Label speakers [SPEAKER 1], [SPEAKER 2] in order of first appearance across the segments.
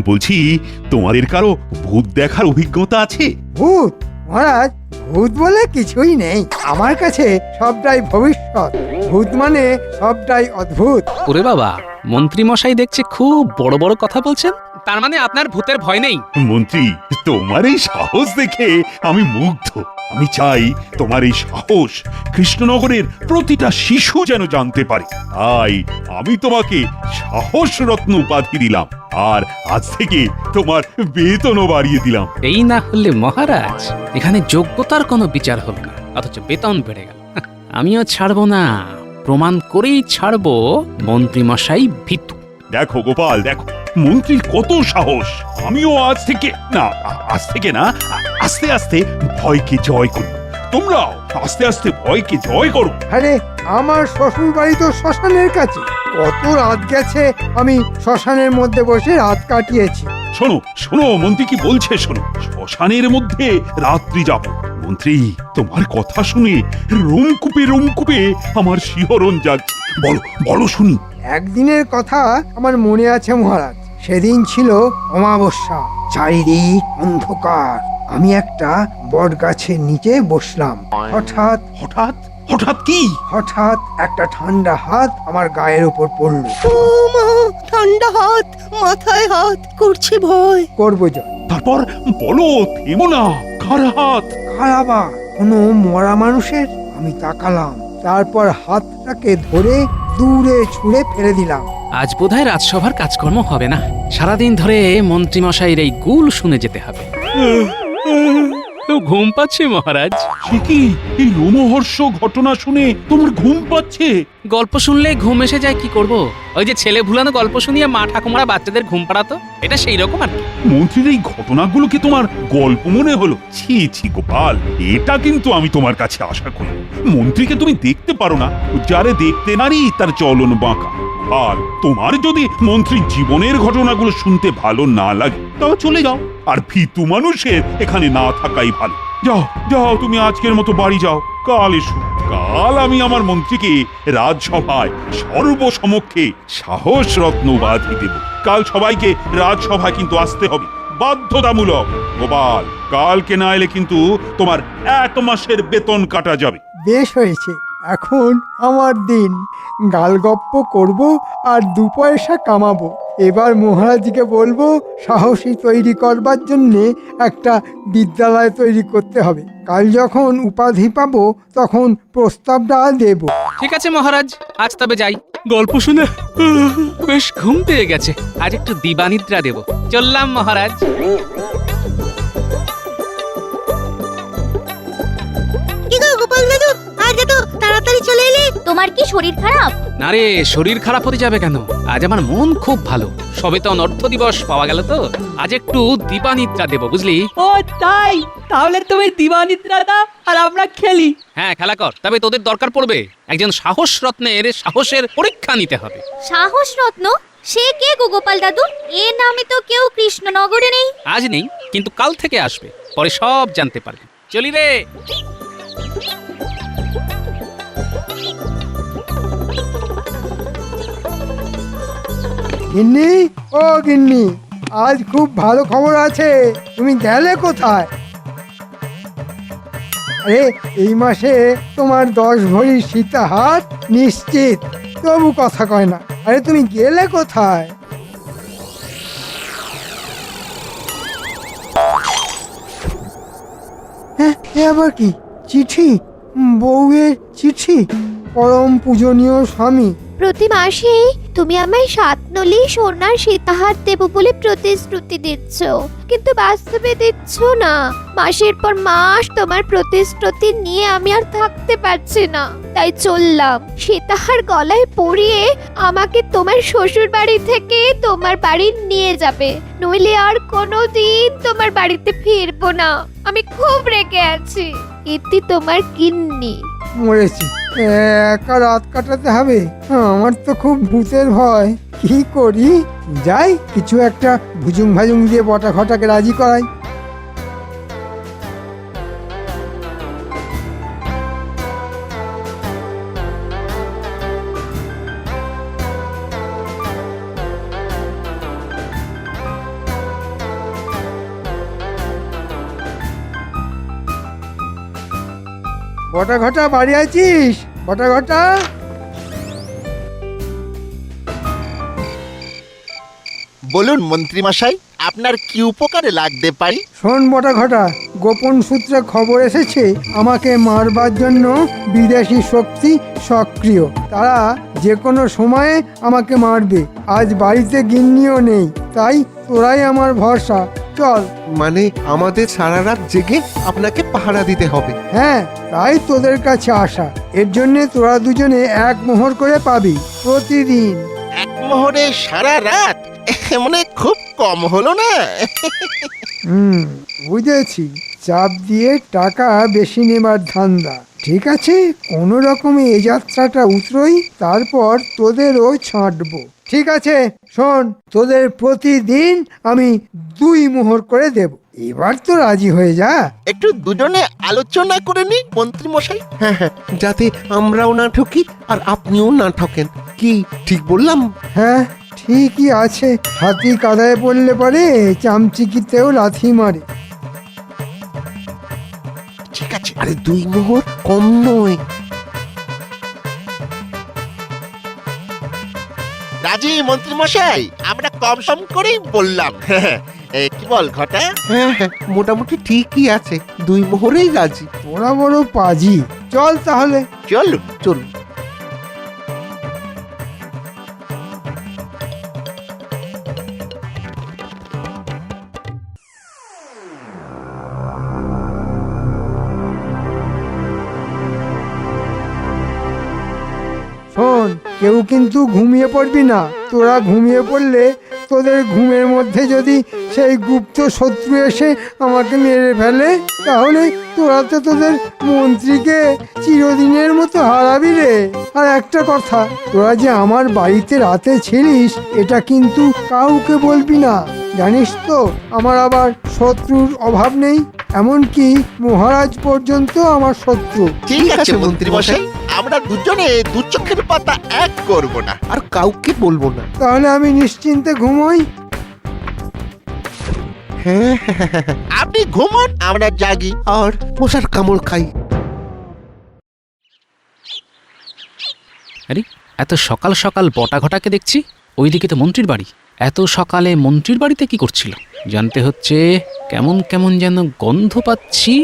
[SPEAKER 1] বলছি তোমাদের কারো ভূত দেখার অভিজ্ঞতা আছে?
[SPEAKER 2] ভূত? মহারাজ, ভূত বলে কিছুই নেই আমার কাছে, সবটাই ভবিষ্যৎ। ভূত মানে সবটাই অদ্ভুত।
[SPEAKER 3] ওরে বাবা, মন্ত্রী মশাই দেখছি খুব বড় বড় কথা বলছেন। তার মানে আপনার ভূতের ভয় নেই?
[SPEAKER 1] মন্ত্রী, তোমার এই সাহস দেখে আমি মুগ্ধ। আমি চাই তোমার এই সাহস কৃষ্ণনগরের প্রতিটা শিশু যেন জানতে পারে। তাই আমি তোমাকে সাহস রত্ন উপাধি দিলাম, আর আজ থেকে তোমার বেতনও বাড়িয়ে দিলাম।
[SPEAKER 3] এই না হলে মহারাজ, এখানে যোগ্যতার কোনো বিচার হলো না, অথচ বেতন বেড়ে গেল। আমিও ছাড়বো না, প্রমাণ করেই ছাড়বো মন্ত্রী মশাই ভীতু।
[SPEAKER 1] দেখো গোপাল, দেখো মন্ত্রীর কত সাহস। আমিও আজ থেকে না, আস্তে আস্তে ভয়কে জয় করি। তোমরাও আস্তে আস্তে ভয়কে জয় করো।
[SPEAKER 2] আরে, আমার শ্বশুর বাড়ি তো শ্মশানের কাছে। কত রাত গেছে আমি শ্মশানের মধ্যে বসে রাত কাটিয়েছি।
[SPEAKER 1] শোনো শোনো, মন্ত্রী কি বলছে শোনো। শ্মশানের মধ্যে রাত্রি যাব। মন্ত্রী, তোমার কথা শুনে রোমকূপে রোমকূপে আমার শিহরণ যাচ্ছে। বলো বলো শুনি।
[SPEAKER 2] একদিনের কথা আমার মনে আছে মহারাজ। সেদিন ছিল অমাবস্যা, চারিদিক অন্ধকার। আমি একটা বট গাছের নিচে বসলাম। হঠাৎ
[SPEAKER 1] হঠাৎ হঠাৎ কি?
[SPEAKER 2] হঠাৎ একটা ঠান্ডা হাত আমার গায়ের উপর পড়লো।
[SPEAKER 4] ঠান্ডা হাত, মাথায় হাত, করছে ভয়।
[SPEAKER 2] করবো জয়।
[SPEAKER 1] তারপর বলো, থেমো না। কার হাত?
[SPEAKER 2] খারাপা কোনো মরা মানুষের। আমি তাকালাম, তারপর হাতটাকে ধরে দূরে ছুঁড়ে ফেলে দিলাম।
[SPEAKER 3] আজ বোধহয় রাজসভার কাজকর্ম হবে না, সারাদিন ধরে মন্ত্রী মশাইয়ের এই গুল শুনে যেতে হবে। ঘুম পাচ্ছে মহারাজ।
[SPEAKER 1] সে কি, এই রোমহর্ষ ঘটনা শুনে তোমার ঘুম পাচ্ছে?
[SPEAKER 3] গল্প শুনলে ঘুম এসে যায়, কি করব? ওই যে ছেলে ভুলানো গল্প শুনিয়ে মা ঠাকুমারা বাচ্চাদের ঘুম পাড়াতো, এটা সেই রকম আর কি।
[SPEAKER 1] মন্ত্রীর এই ঘটনাগুলোকে তোমার গল্প মনে হলো? ছি ছি গোপাল, এটা কিন্তু আমি তোমার কাছে আশা করি। মন্ত্রীকে তুমি দেখতে পারো না, যারে দেখতে নারী তার চলন বাঁকা। আর তোমার যদি মন্ত্রীর জীবনের ঘটনাগুলো শুনতে ভালো না লাগে, তাও চলে যাও। আর ভীতু মানুষের এখানে না থাকাই ভালো। যাও যাও, তুমি আজকের মতো বাড়ি যাও। কাল এসো। কাল আমি আমার মন্ত্রীকে রাজসভায় সর্বসমক্ষে সাহস রত্ন উপাধি দেব। কাল সবাইকে রাজসভায় কিন্তু আসতে হবে, বাধ্যতামূলক। গোপাল, কালকে না এলে কিন্তু তোমার 1 মাসের বেতন কাটা যাবে।
[SPEAKER 2] বেশ হয়েছে, এখন আমার দিন। গালগপ্প করব আর 2 পয়সা কামাবো। এবার মহারাজকে বলবো সাহসী তৈরি করবার জন্যে একটা বিদ্যালয় তৈরি করতে হবে। কাল যখন উপাধি পাবো তখন প্রস্তাবটা দেব।
[SPEAKER 3] ঠিক আছে মহারাজ, আজ তবে যাই। গল্প শুনে বেশ ঘুম পেয়ে গেছে, আজ একটু দিবানিদ্রা দেব। চললাম মহারাজ।
[SPEAKER 4] কি গো গোপাল দাদু, আজ এত তাড়াতাড়ি চলে এলে?
[SPEAKER 5] তোমার কি শরীর খারাপ?
[SPEAKER 3] না রে, শরীর খারাপ হতে যাবে কেন? আজ আমার মন খুব ভালো। সবে তো অনর্থ দিবস পাওয়া গেল, তো আজ একটু দিবানিদ্রা দেব, বুঝলি?
[SPEAKER 6] ও তাই? তাহলে তুমি দিবানিদ্রা দাও আর আমরা খেলি।
[SPEAKER 3] হ্যাঁ, খেলা কর, তবে তোদের দরকার পড়বে একজন সাহস রত্নের সাহসের পরীক্ষা নিতে হবে।
[SPEAKER 5] সাহস রত্ন? সে কে গো গোপাল দাদু? এ নামে তো কেউ কৃষ্ণনগরে নেই।
[SPEAKER 3] আজ নেই, কিন্তু কাল থেকে আসবে, পরে সব জানতে পারবে। চলি রে।
[SPEAKER 2] গিন্নি, ও গিন্নি, আজ খুব ভালো খবর আছে। তুমি গেলে কোথায়? আরে, এই মাসে তোমার 10 ভরি সীতাহার নিশ্চিত। তবু কথা কয় না। আরে, তুমি গেলে কোথায়? হ্যাঁ, এ আবার কি? চিঠি? বউয়ের চিঠি? পরম পূজনীয় স্বামী,
[SPEAKER 5] প্রতি মাসে তুমি আমায় 7 নলি সোনার সীতাহার দেব বলে প্রতিশ্রুতি দিচ্ছ, কিন্তু বাস্তবে দিচ্ছ না। মাসের পর মাস তোমার প্রতিশ্রুতি নিয়ে আমি আর থাকতে পারছি না, তাই চললাম। সীতাহার গলায় পরিয়ে আমাকে তোমার শ্বশুর বাড়ি থেকে তোমার বাড়ি নিয়ে যাবে, নইলে আর কোনোদিন তোমার বাড়িতে ফিরবো না। আমি খুব রেগে আছি। ইতি তোমার গিন্নি।
[SPEAKER 2] মরেছি। একা রাত কাটাতে হবে। আমার তো খুব ভূতের ভয়। কি করি? যাই, কিছু একটা ভুজুং ভাজুং দিয়ে বটা ঘটাকে রাজি করাই। বটা ঘটা বাড়ি আছিস? বটা ঘটা।
[SPEAKER 7] বলুন মন্ত্রী মশাই, আপনার কি উপকারে লাগতে পারি?
[SPEAKER 2] শোন বটা ঘটা, গোপন সূত্রে খবর এসেছে আমাকে মারবার জন্য বিদেশি শক্তি সক্রিয়। তারা যে কোনো সময়ে আমাকে মারবে। আজ বাড়িতে গিন্নিও নেই, তাই তোরাই আমার ভরসা। চল।
[SPEAKER 8] মানে আমাদের সারা রাত জেগে আপনাকে পাহারা দিতে হবে?
[SPEAKER 2] হ্যাঁ, তাই তোদের কাছে আসা। এর জন্যে তোরা দুজনে 1 মোহর করে পাবি প্রতিদিন।
[SPEAKER 7] এক মোহরে সারা রাত? মানে খুব কম হলো না?
[SPEAKER 2] বুঝেছি, চাপ দিয়ে টাকা বেশি নেবার ধান্দা। ঠিক আছে, কোনো রকমে এই যাত্রাটা উতরোই, তারপর তোদেরও ছাঁটবো। ঠিক আছে, শোন, তোদের প্রতিদিন আমি 2 মোহর করে দেব। এবার তো রাজি হয়ে যা।
[SPEAKER 7] একটু দুজনে আলোচনা করে নি মন্ত্রী মশাই।
[SPEAKER 8] হ্যাঁ হ্যাঁ, যাতে আমরাও না ঠকি আর আপনিও না ঠকেন। কি ঠিক বললাম?
[SPEAKER 2] হ্যাঁ, ঠিকই আছে। হাতি কাদায় পড়লে পরে চামচিকিতেও লাথি মারে।
[SPEAKER 7] ঠিক আছে।
[SPEAKER 8] আরে 2 মোহর কম নয়।
[SPEAKER 7] রাজি মন্ত্রী মশাই, আমরা কম সম করেই বললাম। কি বল ঘটা?
[SPEAKER 8] হ্যাঁ হ্যাঁ, মোটামুটি ঠিকই আছে। 2 মোহরেই রাজি।
[SPEAKER 2] তোরা বড় পাজি। চল তাহলে।
[SPEAKER 7] চলুন।
[SPEAKER 8] চলুন।
[SPEAKER 2] শোন, কেউ কিন্তু ঘুমিয়ে পড়বি না। তোরা ঘুমিয়ে পড়লে তোদের ঘুমের মধ্যে যদি সেই গুপ্ত শত্রু এসে আমাকে মেরে ফেলে, তাহলে তোরা তো তোদের মন্ত্রীকে চিরদিনের মতো হারাবি রে। আর একটা কথা, তোরা যে আমার বাড়িতে রাতে ছিলিস, এটা কিন্তু কাউকে বলবি না। জানিস তো, আমার আবার শত্রুর অভাব নেই। এমনকি মহারাজ পর্যন্ত আমার শত্রু।
[SPEAKER 7] ঠিক আছে মন্ত্রী মশাই, আমরা দুজনে 2 চোখের পাতা এক করব না।
[SPEAKER 8] আর কাউকে বলবো না।
[SPEAKER 2] তাহলে আমি নিশ্চিন্তে ঘুমোই।
[SPEAKER 8] হ্যাঁ হ্যাঁ হ্যাঁ, হ্যাঁ।
[SPEAKER 7] আপনি ঘুমোন, আমরা জাগি।
[SPEAKER 8] আর মশার কামড় খাই।
[SPEAKER 3] আরে এত সকাল সকাল বটা ঘটাকে দেখছি। ওইদিকে তো মন্ত্রীর বাড়ি। এত সকালে মন্ত্রীর বাড়িতে কি করছিল জানতে হচ্ছে। কেমন কেমন যেন গন্ধ পাচ্ছি।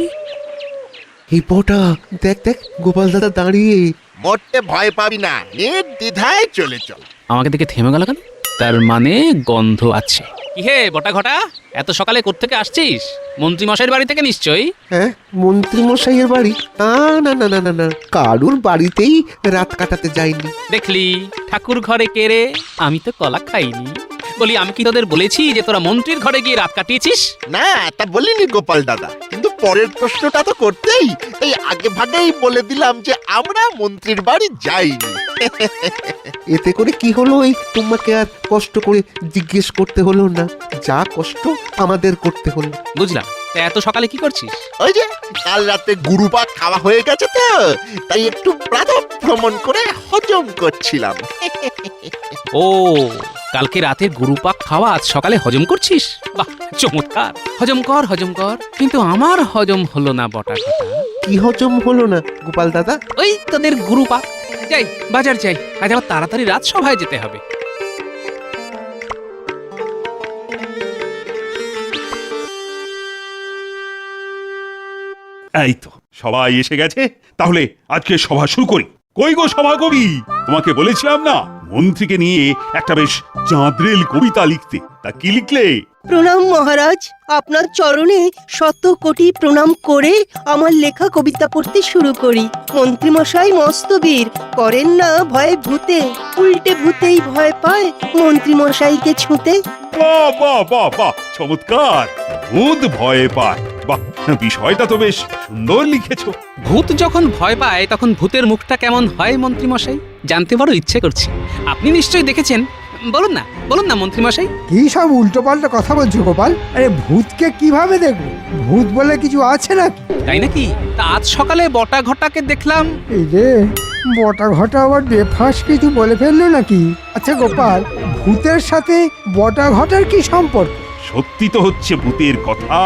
[SPEAKER 8] এই বটা, দেখ দেখ, গোপাল দাদা দাঁড়িয়ে।
[SPEAKER 7] মরতে ভয় পাবি না, নির্দ্বিধায় চলে চল।
[SPEAKER 3] আমাকে দেখে থেমে গেল কেন? তার মানে গন্ধ আছে। কি হে বটা ঘটা, এত সকালে কোত্থেকে আসছিস? মন্ত্রী মশাইয়ের বাড়ি থেকে নিশ্চয়ই।
[SPEAKER 8] হ্যাঁ, মন্ত্রী মশাইয়ের বাড়ি? না না না না না, কারুর বাড়িতেই রাত কাটাতে যাইনি।
[SPEAKER 3] দেখলি, ঠাকুর ঘরে কে রে? আমি তো কলা খাইনি। বলি, আমি কি তোদের বলেছি যে তোরা মন্ত্রীর ঘরে গিয়ে রাত কাটিয়েছিস?
[SPEAKER 7] না, তা বলিনি গোপাল দাদা, কিন্তু পরের প্রশ্নটা তো করতেই এই আগে ভাগেই বলে দিলাম যে আমরা মন্ত্রীর বাড়ি যাইনি।
[SPEAKER 8] এতে করে কি হলো? এই তোমাকে আর কষ্ট করে জিজ্ঞেস করতে হলো না। যা কষ্ট আমাদের করতে হলো।
[SPEAKER 3] বুঝলাম। তা এত সকালে কি করছিস?
[SPEAKER 7] ওই যে কাল রাতে গুরুপাক খাওয়া হয়ে গেছে তো, তাই একটু প্রাতঃ ভ্রমণ করে হজম করছিলাম।
[SPEAKER 3] ও, কালকে রাতে গুরুপাক খাওয়া আজ সকালে হজম করছিস? বাহ, চমৎকার। হজম কর, হজম কর। কিন্তু আমার হজম হলো না বটা ঘটা।
[SPEAKER 8] কি হজম হলো না গোপাল দাদা?
[SPEAKER 3] ওই তোদের গুরুপাক। যাই, বাজার যাই, আজ আবার তাড়াতাড়ি রাজসভায় যেতে হবে।
[SPEAKER 1] এই তো সবাই এসে গেছে। তাহলে আজকে সভা শুরু করি। কই গো সভা কবি, তোমাকে বলেছিলাম না মন্ত্রীকে নিয়ে একটা বেশ চাঁদরেল কবিতা লিখতে। তা কি লিখলে?
[SPEAKER 9] প্রণাম মহারাজ, আপনার চরণে 100 কোটি প্রণাম করে আমার লেখা কবিতা পড়তে শুরু করি। মন্ত্রীমশাই মস্ত বীর, করেন না ভয় ভূতে, উল্টে ভূতেই ভয় পায় মন্ত্রীমশাইকে ছুঁতে।
[SPEAKER 1] বাহ বাহ বাহ বাহ, চমৎকার। ভূত ভয়ে পায়, বাহ, বিষয়টা তো বেশ সুন্দর লিখেছো।
[SPEAKER 3] ভূত যখন ভয় পায় তখন ভূতের মুখটা কেমন হয় মন্ত্রীমশাই? জানতে বড় ইচ্ছে করছে। আপনি নিশ্চয়ই দেখেছেন। বলুন না, বলুন না মন্ত্রীমশাই।
[SPEAKER 2] কি সব উল্টোপাল্টা কথা বলছো গোপাল? আরে ভূতকে কিভাবে দেখবো? ভূত বলে কিছু আছে নাকি?
[SPEAKER 3] তাই নাকি? তা আজ সকালে বটা ঘটাকে দেখলাম।
[SPEAKER 2] এই রে, বটা ঘটা আবার বেফাঁস কিছু বলে ফেললো নাকি? আচ্ছা গোপাল, ভূতের সাথে বটা ঘটার কি সম্পর্ক?
[SPEAKER 1] সত্যি তো হচ্ছে ভূতের কথা,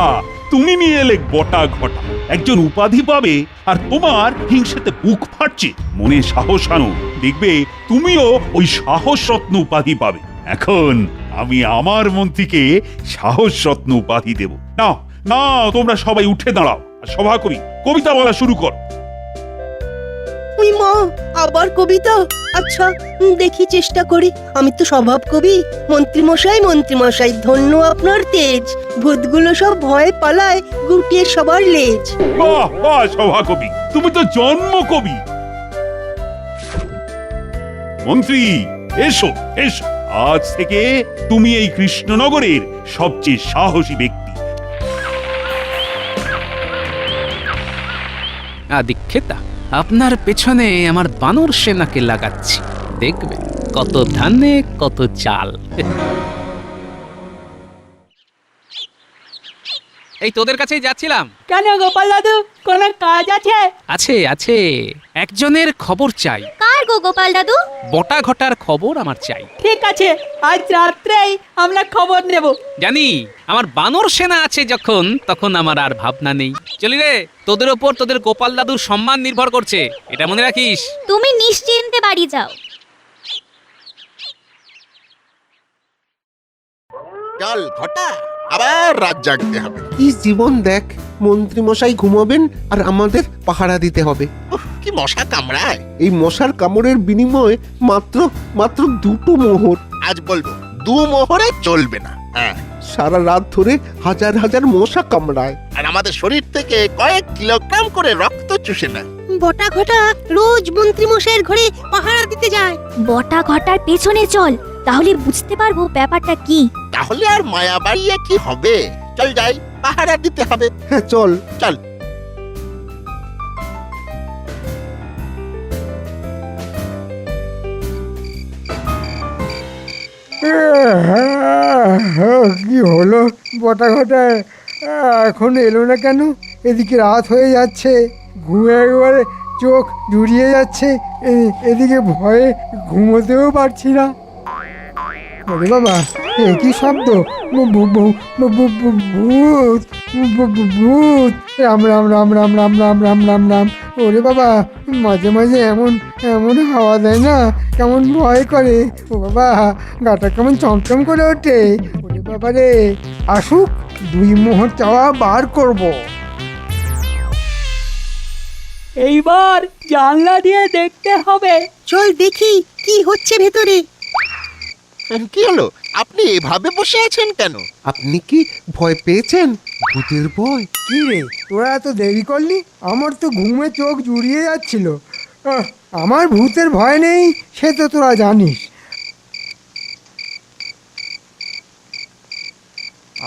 [SPEAKER 1] তুমি নিয়ে এলে বটা ঘটা, একজন উপাধি পাবে আর তোমার হিংসেতে বুক ফাটছে। মনে সাহস আনো, দেখবে তুমিও ওই সাহস রত্ন উপাধি পাবে। এখন আমি আমার মন্ত্রীকে সাহস রত্ন উপাধি দেব। নাও নাও, তোমরা সবাই উঠে দাঁড়াও আর সভা করি, কবিতা বলা শুরু কর।
[SPEAKER 9] ওই মা, আবার কবিতা? আচ্ছা, দেখি চেষ্টা করি। আমি তো স্বভাব কবি। মন্ত্রীমশাই মন্ত্রীমশাই, ধন্য আপনার তেজ, ভূতগুলো সব ভয় পালায় গুটিয়ে সবার লেজ।
[SPEAKER 1] বাহ বাহ সভা কবি, তুমি তো জন্ম কবি। মন্ত্রী এসো এসো, আজ থেকে তুমি এই কৃষ্ণনগরের সবচেয়ে সাহসী ব্যক্তি।
[SPEAKER 3] আদিক্ষেতা, আপনার পেছনে আমার বানর সেনাকে লাগাচ্ছি, দেখবে কত ধানে কত চাল। এই তোদের কাছেই যাচ্ছিলাম।
[SPEAKER 6] কেন গোপাল দাদু, কোনো কাজ আছে?
[SPEAKER 3] আছে আছে, একজনের খবর চাই।
[SPEAKER 5] কার গো গোপাল দাদু?
[SPEAKER 3] বটা ঘটার খবর আমার চাই।
[SPEAKER 6] ঠিক আছে, আজ রাত্রেই আমরা খবর নেব।
[SPEAKER 3] জানি আমার বানর সেনা আছে যখন, তখন আমার আর ভাবনা নেই। চলি রে, তোদের ওপর তোদের গোপাল দাদুর সম্মান নির্ভর করছে, এটা মনে রাখিস।
[SPEAKER 5] তুমি নিশ্চিন্তে বাড়ি যাও।
[SPEAKER 7] চল ঘটা, আবার রাত জাগতে হবে।
[SPEAKER 8] কি জীবন দেখ, মন্ত্রী মশাই ঘুমাবেন আর আমাদের পাহারা দিতে হবে।
[SPEAKER 7] উফ, কি মশা কামড়ায়।
[SPEAKER 8] এই মশার কামড়ের বিনিময়ে মাত্র মাত্র 2টো মোহর।
[SPEAKER 7] আজ বলবো 2 মোহরে চলবে না। হ্যাঁ,
[SPEAKER 8] সারা রাত ধরে হাজার হাজার মশা কামড়ায়।
[SPEAKER 7] আর আমাদের শরীর থেকে কয়েক কিলোগ্রাম করে রক্ত চুষে নেয়।
[SPEAKER 4] বটা ঘটা রোজ মন্ত্রীমশাইয়ের ঘরে পাহারা দিতে যায়।
[SPEAKER 5] বটা ঘটার পেছনে চল, তাহলে বুঝতে পারবো ব্যাপারটা কি।
[SPEAKER 7] তাহলে আর মায়া বাড়িয়ে কি হবে? চল যাই, পাহারা দিতে হবে।
[SPEAKER 8] হ্যাঁ চল।
[SPEAKER 7] চল।
[SPEAKER 2] কি হলো বটা ঘটা, এখন এলো না কেন? এদিকে রাত হয়ে যাচ্ছে, ঘুমে একবারে চোখ জুড়িয়ে যাচ্ছে, এদিকে ভয়ে ঘুমোতেও পারছি না। ওরে বাবা, এ কি শব্দ? ভূত, ভূত! রাম রাম রাম রাম রাম রাম রাম রাম রাম। ওরে বাবা, মাঝে মাঝে এমন এমন হাওয়া দেয় না, কেমন ভয় করে। ও বাবা, গাটা কেমন চমচম করে ওঠে। ওরে বাবা রে, আসুক, 2 মোহর চাওয়া বার করব।
[SPEAKER 6] এইবার জানলা দিয়ে দেখতে হবে।
[SPEAKER 9] চল দেখি কি হচ্ছে ভেতরে।
[SPEAKER 7] কি হলো? আপনি এভাবে বসে আছেন কেন?
[SPEAKER 8] আপনি কি ভয় পেয়েছেন? ভূতের ভয়?
[SPEAKER 2] কি রে, তোরা এত দেরি করলি? আমার তো ঘুমে চোখ জুড়িয়ে যাচ্ছিল। আমার ভূতের ভয় নেই, সে তো তোরা জানিস।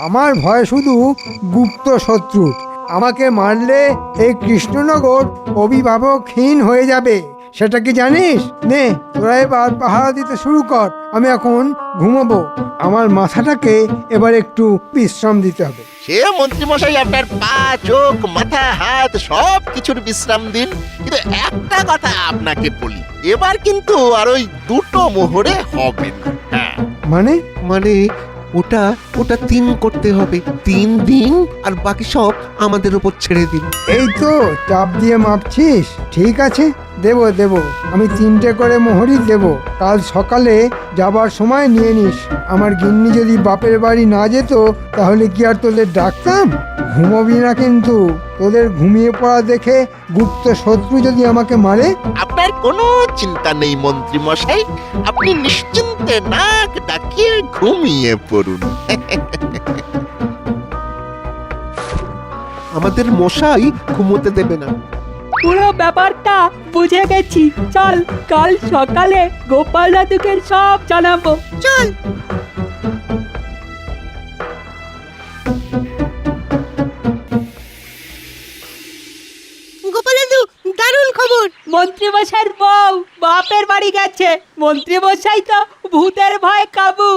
[SPEAKER 2] আমার ভয় শুধু গুপ্ত শত্রু। আমাকে মারলে এই কৃষ্ণনগর অভিভাবকহীন হয়ে যাবে, সেটা কি জানিস? নে, তোরা এবার পাহারা দিতে শুরু কর। আমি এখন ঘুমাবো, আমার মাথাটাকে এবার একটু বিশ্রাম দিতে হবে।
[SPEAKER 7] সে মন্ত্রীমশাই আপনার পা, চোখ, মাথা, হাত সব কিছুর বিশ্রাম দিন, কিন্তু একটা কথা আপনাকে বলি, এবার কিন্তু আর ওই 2টো মোহরে হবে না। হ্যাঁ,
[SPEAKER 8] মানে মানে ওটা ওটা 3 করতে হবে। 3 দিন আর বাকি সব আমাদের উপর ছেড়ে দিন।
[SPEAKER 2] এই তো চাপ দিয়ে মাপছিস, ঠিক আছে, দেব দেব, আমি 3টে করে মোহরই দেব। কাল সকালে যাবার সময় নিয়ে নিস। আমার গিন্নি যদি বাপের বাড়ি না যেত, তাহলে কি আর তোদের ডাকতাম? ঘুমোবি না কিন্তু, তোদের ঘুমিয়ে পড়া দেখে গুপ্ত শত্রু যদি আমাকে মারে।
[SPEAKER 7] আপনার কোনো চিন্তা নেই মন্ত্রীমশাই, আপনি নিশ্চিন্তে নাক ডাকিয়ে ঘুমিয়ে পড়ুন।
[SPEAKER 8] আমাদের মশাই ঘুমোতে দেবে না।
[SPEAKER 6] পুরো ব্যাপারটা বুঝে গেছি। চল, কাল সকালে গোপাল দাদুকে সব জানাবো।
[SPEAKER 4] চল। গোপাল দাদু, দারুণ খবর।
[SPEAKER 6] মন্ত্রীমশাইয়ের বউ বাপের বাড়ি গেছে। মন্ত্রীমশাই তো ভূতের ভয় কাবু।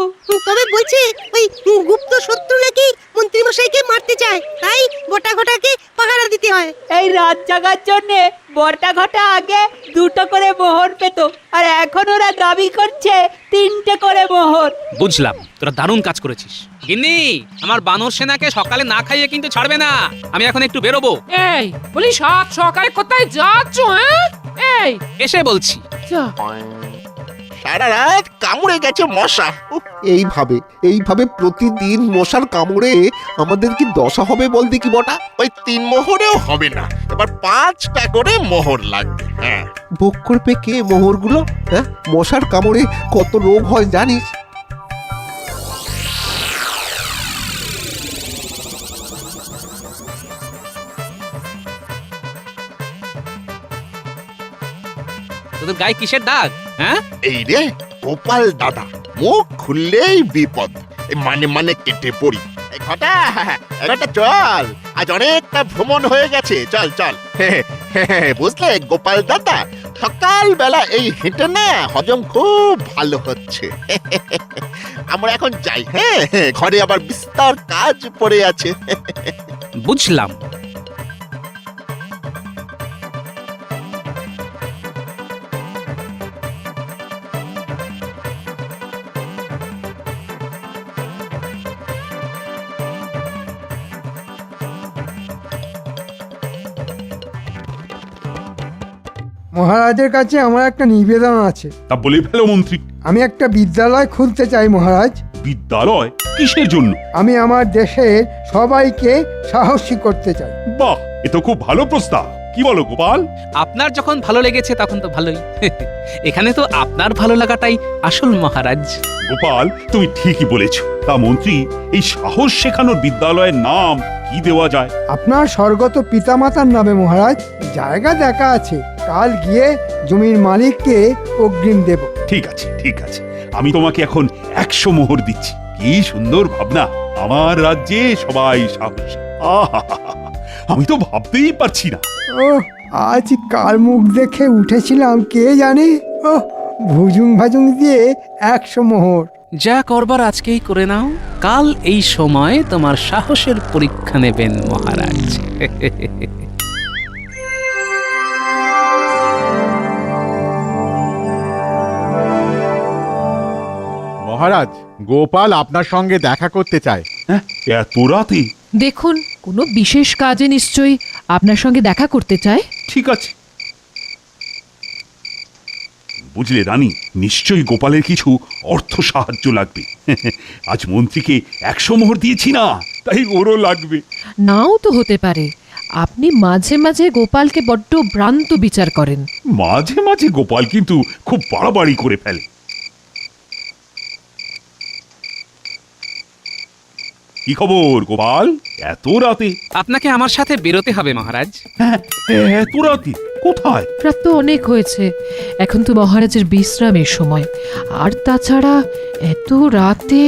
[SPEAKER 4] তবে বলছে ওই গুপ্ত শত্রু নাকি মন্ত্রীমশাইকে মারতে চায়, তাই বটা ঘটাকে পাহারা দিতে হয়।
[SPEAKER 6] এই রাত জাগার জন্যে বটা ঘটা আগে 2টো করে মোহর পেত, আর এখন ওরা দাবি করছে 3টে করে মোহর।
[SPEAKER 3] বুঝলাম, তোরা দারুণ কাজ করেছিস। গিন্নি, আমার বানর সেনাকে সকালে না খাইয়ে কিন্তু ছাড়বে না। আমি এখন একটু বেরোবো।
[SPEAKER 10] এই বলি, সাত সকালে কোথায় যাচ্ছ? হ্যাঁ, এই
[SPEAKER 3] এসে বলছি।
[SPEAKER 10] যা।
[SPEAKER 7] সারা রাত কামড়ে গেছে মশা। উফ,
[SPEAKER 8] এইভাবে প্রতিদিন মশার কামড়ে আমাদের কি দশা হবে বল দেখি বটা?
[SPEAKER 7] ওই 3 মোহরেও হবে না, এবার 5টা করে মোহর লাগবে। হ্যাঁ,
[SPEAKER 8] ভোগ করবে কে মোহরগুলো? হ্যাঁ, মশার কামড়ে কত রোগ হয় জানিস?
[SPEAKER 3] তোদের গায়ে কিসের দাগ? হ্যাঁ,
[SPEAKER 7] এই রে গোপাল দাদা, মুখ খুললেই বিপদ। এই মানে কেটে পড়ি। এই ঘটা চল, আজ অনেকটা ভ্রমণ হয়ে গেছে। চল চল। বুঝলে গোপাল দাদা, সকালবেলা এই হেঁটে না হজম খুব ভালো হচ্ছে। আমরা এখন যাই। হ্যাঁ, ঘরে আবার বিস্তর কাজ পড়ে আছে।
[SPEAKER 3] বুঝলাম।
[SPEAKER 2] মহারাজের কাছে আমার একটা নিবেদন আছে।
[SPEAKER 1] তা বলে ফেলো মন্ত্রী।
[SPEAKER 2] আমি একটা বিদ্যালয় খুলতে চাই মহারাজ।
[SPEAKER 1] বিদ্যালয়? কিসের জন্য?
[SPEAKER 2] আমি আমার দেশের সবাইকে সাহসী করতে চাই।
[SPEAKER 1] বাহ, এ তো খুব ভালো প্রস্তাব। কি বলো গোপাল?
[SPEAKER 3] আপনার যখন ভালো লেগেছে তখন তো ভালোই। এখানে তো আপনার ভালো লাগাটাই আসল মহারাজ।
[SPEAKER 1] গোপাল, তুমি ঠিকই বলেছ। তা মন্ত্রী, এই সাহস শেখানোর বিদ্যালয়ের নাম কি দেওয়া যায়?
[SPEAKER 2] আপনার স্বর্গত পিতামাতার নামে মহারাজ। জায়গা দেখা আছে, কাল গিয়ে জমির মালিককে অগ্রিম দেব।
[SPEAKER 1] ঠিক আছে, ঠিক আছে, আমি তোমাকে এখন 100 মোহর দিচ্ছি। কি সুন্দর ভাবনা! আমার রাজ্যে সবাই সাহসী। আহা, আমি তো ভাবতেই পারছি না।
[SPEAKER 2] ও, আজ কার মুখ দেখে উঠেছিলাম কে জানে। ও, ভুজুং ভাজুং দিয়ে 100 মোহর।
[SPEAKER 3] যা করবার আজকেই করে নাও, কাল এই সময় তোমার সাহসের পরীক্ষা নেবেন মহারাজ।
[SPEAKER 11] মহারাজ, গোপাল আপনার সঙ্গে দেখা করতে চায়।
[SPEAKER 1] হ্যাঁ, এত রাতে?
[SPEAKER 10] দেখুন, কোনো বিশেষ কাজে নিশ্চয়ই আপনার সঙ্গে দেখা করতে চায়।
[SPEAKER 1] ঠিক আছে। বুঝলে রানী, নিশ্চয়ই গোপালের কিছু অর্থ সাহায্য লাগবে। আজ মন্ত্রীকে 100 মোহর দিয়েছি না, তাই ওরও লাগবে।
[SPEAKER 10] নাও তো হতে পারে। আপনি মাঝে মাঝে গোপালকে বড্ড ভ্রান্ত বিচার করেন।
[SPEAKER 1] মাঝে মাঝে গোপাল কিন্তু খুব বাড়াবাড়ি করে ফেলে। কি খবর গোপাল, এত রাতে?
[SPEAKER 3] আপনাকে আমার সাথে বেরোতে হবে মহারাজ।
[SPEAKER 1] হ্যাঁ, এত রাতে কোথায়?
[SPEAKER 10] রাত তো অনেক হয়েছে, এখন তো মহারাজের বিশ্রামের সময়। আর তাছাড়া এত রাতে।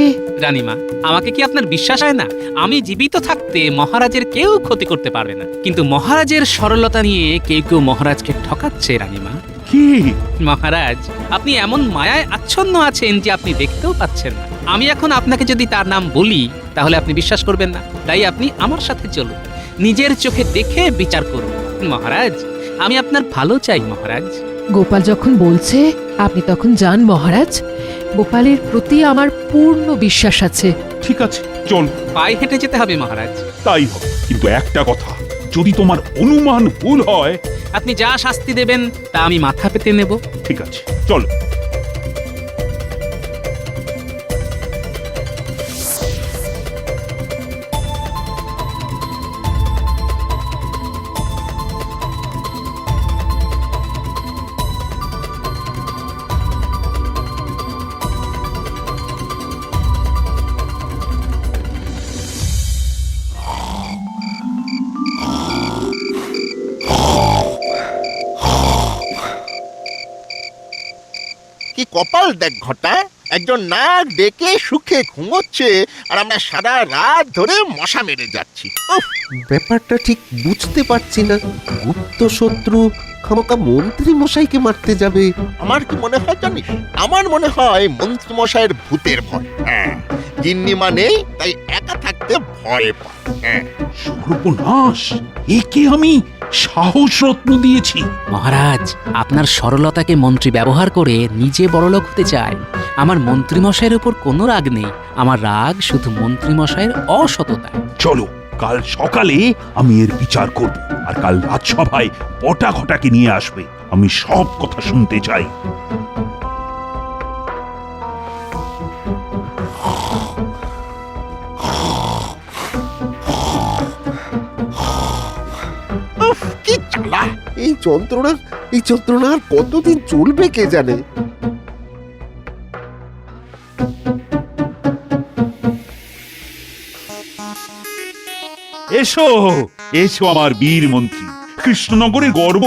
[SPEAKER 3] রানীমা, আমাকে কি আপনার বিশ্বাস হয় না? আমি জীবিত থাকতে মহারাজের কেউ ক্ষতি করতে পারবে না, কিন্তু মহারাজের সরলতা নিয়ে কেউ কেউ মহারাজকে ঠকাচ্ছে। রানীমা,
[SPEAKER 1] কি?
[SPEAKER 3] মহারাজ, আপনি এমন মায়ায় আচ্ছন্ন আছেন যে আপনি দেখতেও পাচ্ছেন না। আমি এখন আপনাকে যদি তার নাম বলি তাহলে আপনি বিশ্বাস করবেন না, তাই আপনি আমার সাথে চলুন, নিজের চোখে দেখে বিচার করুন। মহারাজ, আমি আপনার ভালো চাই মহারাজ।
[SPEAKER 10] গোপাল যখন বলছে আপনি তখন যান মহারাজ। গোপালের প্রতি আমার পূর্ণ বিশ্বাস আছে।
[SPEAKER 1] ঠিক আছে, চল।
[SPEAKER 3] পায়ে হেঁটে যেতে হবে মহারাজ।
[SPEAKER 1] তাই হবে, কিন্তু একটা কথা, যদি তোমার অনুমান ভুল হয়।
[SPEAKER 3] আপনি যা শাস্তি দেবেন তা আমি মাথা পেতে নেব।
[SPEAKER 1] ঠিক আছে, চলো।
[SPEAKER 7] কি কপাল দেখ ঘটা, একজন নাক ডেকে সুখে ঘুমোচ্ছে আর আমরা সারা রাত ধরে মশা মেরে যাচ্ছি। উফ,
[SPEAKER 8] ব্যাপারটা ঠিক বুঝতে পারছি না। গুপ্ত শত্রু খামোকা মন্ত্রী মশাইকে মারতে যাবে।
[SPEAKER 7] আমার কি মনে হয় জানিস? আমার মনে হয় মন্ত্রী মশাইয়ের ভূতের ভয়। হ্যাঁ, গিন্নিমা নেই তাই একা থাকতে ভয় পায়। হ্যাঁ,
[SPEAKER 1] সর্বনাশ, একে আমি সাহস রত্ন দিয়েছি।
[SPEAKER 3] মহারাজ, আপনার সরলতাকে মন্ত্রী ব্যবহার করে নিজে বড়লোক হতে চায়। আমার মন্ত্রীমশাইয়ের উপর কোনো রাগ নেই, আমার রাগ শুধু মন্ত্রীমশাইয়ের অসততায়।
[SPEAKER 1] চলো, কাল সকালে আমি এর বিচার করব, আর কাল রাজসভায় বটা ঘটাকে নিয়ে আসবে। আমি সব কথা শুনতে চাই।
[SPEAKER 7] উফ, কি জ্বালা!
[SPEAKER 8] এই যন্ত্রণা আর কতদিন চলবে কে জানে।
[SPEAKER 1] এসো এসো আমার বীর মন্ত্রী, কৃষ্ণনগরের গর্ব।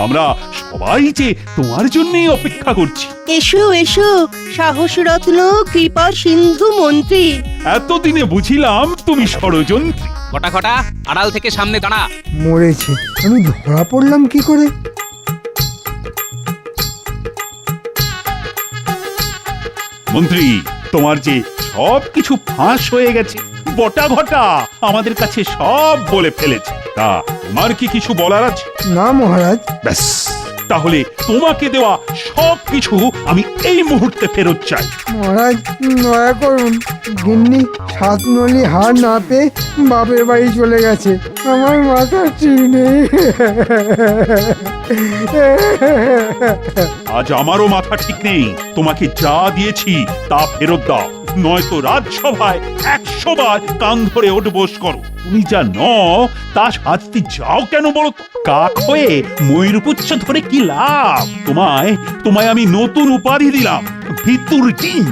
[SPEAKER 1] আমরা সবাই যে তোমার জন্যই অপেক্ষা করছি।
[SPEAKER 9] এসো এসো সাহস রত্ন কৃপা সিন্ধু মন্ত্রী।
[SPEAKER 1] এতদিনে বুঝিলাম তুমি ষড়যন্ত্রী।
[SPEAKER 3] ঘটা ঘটা, আড়াল থেকে সামনে দাঁড়া।
[SPEAKER 2] মরেছে, আমি ধরা পড়লাম কি করে?
[SPEAKER 1] মন্ত্রী, তোমার যে সব কিছু ফাঁস হয়ে গেছে, বটা ঘটা আমাদের কাছে সব বলে ফেলেছে। তা তোমার কি কিছু বলার আছে?
[SPEAKER 2] না মহারাজ।
[SPEAKER 1] ব্যাস, তাহলে তোমাকে দেওয়া সব কিছু আমি এই মুহূর্তে ফেরত চাই।
[SPEAKER 2] মহারাজ দয়া করুন, গিন্নি সাত নলি হার না পেয়ে বাপের বাড়ি চলে গেছে। আমার মাথা ঠিক নেই।
[SPEAKER 1] আজ আমারও মাথা ঠিক নেই। তোমাকে যা দিয়েছি তা ফেরত দাও, নয়তো রাজসভায় 100 বার কান ধরে ওঠবোস করো। তুমি যা নও তা শাস্তি যাও কেন বলো তো? কাক হয়ে ময়ূরপুচ্ছ ধরে কি লাভ? তোমায় আমি নতুন উপাধি দিলাম, ভিতুর ডিম।